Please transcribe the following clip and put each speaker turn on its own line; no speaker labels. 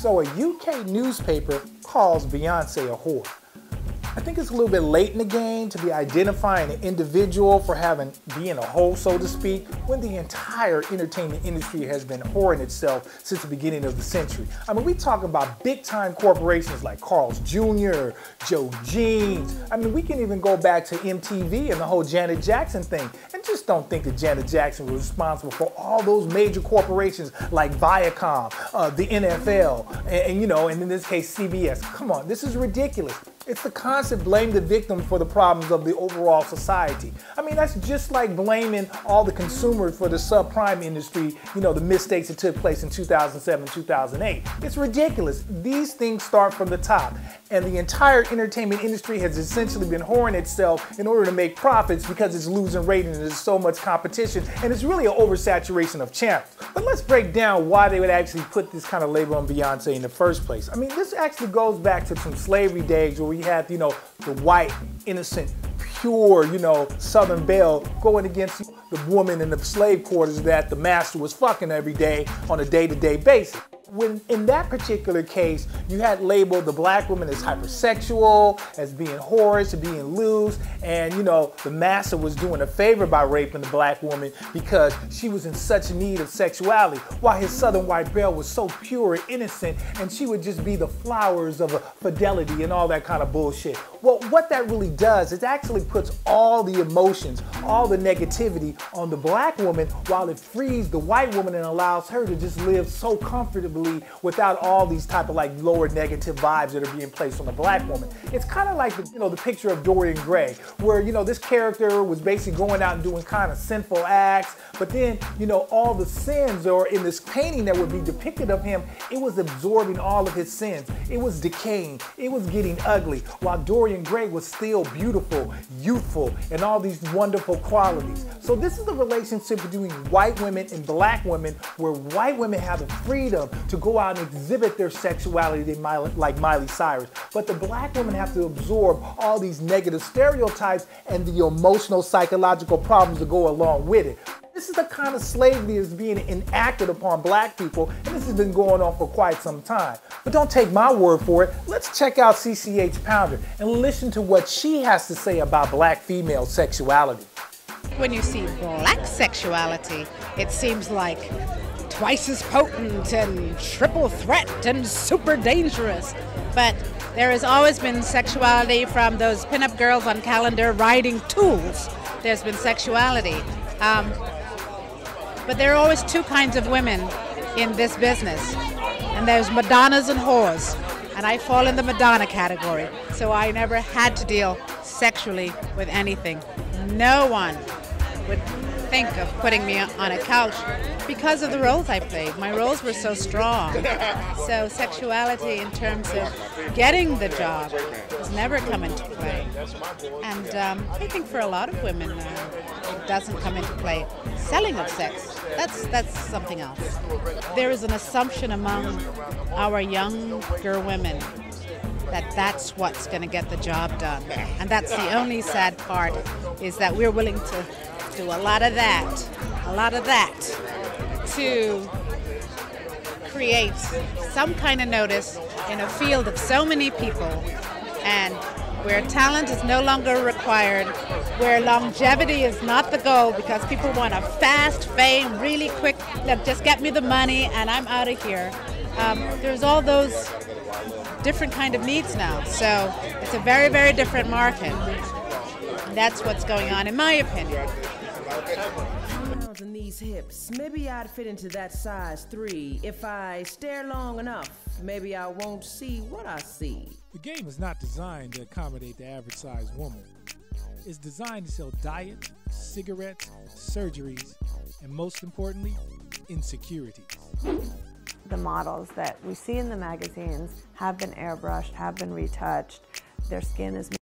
So a UK newspaper calls Beyonce a whore. I think it's a little bit late in the game to be identifying an individual for being a hoe, so to speak, when the entire entertainment industry has been whoring itself since the beginning of the century. I mean, we talk about big-time corporations like Carl's Jr., Joe Jeans. I mean, we can even go back to MTV and the whole Janet Jackson thing. And just don't think that Janet Jackson was responsible for all those major corporations like Viacom, the NFL, and in this case, CBS. Come on, this is ridiculous. It's the constant blame the victim for the problems of the overall society. I mean, that's just like blaming all the consumers for the subprime industry, the mistakes that took place in 2007, 2008. It's ridiculous. These things start from the top. And the entire entertainment industry has essentially been whoring itself in order to make profits because it's losing ratings and there's so much competition. And it's really an oversaturation of channels. But let's break down why they would actually put this kind of label on Beyonce in the first place. I mean, this actually goes back to some slavery days where we had, the white, innocent, pure, Southern belle going against the woman in the slave quarters that the master was fucking every day on a day-to-day basis. When in that particular case, you had labeled the black woman as hypersexual, as being whorish, being loose, and the master was doing a favor by raping the black woman because she was in such need of sexuality, while his southern white belle was so pure and innocent, and she would just be the flowers of fidelity and all that kind of bullshit. Well, what that really does is actually puts all the emotions, all the negativity on the black woman, while it frees the white woman and allows her to just live so comfortably without all these type of lower negative vibes that are being placed on the black woman. It's kind of like the picture of Dorian Gray, where this character was basically going out and doing kind of sinful acts, but then all the sins, or in this painting that would be depicted of him, it was absorbing all of his sins. It was decaying, it was getting ugly, while Dorian Gray was still beautiful, youthful, and all these wonderful qualities. So this is the relationship between white women and black women, where white women have the freedom to go out and exhibit their sexuality like Miley Cyrus. But the black women have to absorb all these negative stereotypes and the emotional, psychological problems that go along with it. This is the kind of slavery that's being enacted upon black people, and this has been going on for quite some time. But don't take my word for it. Let's check out CCH Pounder and listen to what she has to say about black female sexuality.
When you see black sexuality, it seems like twice as potent and triple threat and super dangerous. But there has always been sexuality from those pinup girls on calendar riding tools. There's been sexuality. But there are always two kinds of women in this business. And there's Madonnas and whores. And I fall in the Madonna category. So I never had to deal sexually with anything. No one would think of putting me on a couch because of the roles I played. My roles were so strong. So sexuality in terms of getting the job has never come into play. And I think for a lot of women, it doesn't come into play. Selling of sex, that's something else. There is an assumption among our younger women that that's what's going to get the job done. And that's the only sad part, is that we're willing to do a lot of that to create some kind of notice in a field of so many people, and where talent is no longer required, where longevity is not the goal because people want a fast fame, really quick, look, just get me the money and I'm out of here. There's all those different kind of needs now, so it's a very, very different market. And that's what's going on, in my opinion.
In these hips, maybe I'd fit into that size 3. If I stare long enough, maybe I won't see what I see.
The game is not designed to accommodate the average sized woman. It's designed to sell diets, cigarettes, surgeries, and most importantly, insecurities.
The models that we see in the magazines have been airbrushed, have been retouched. Their skin is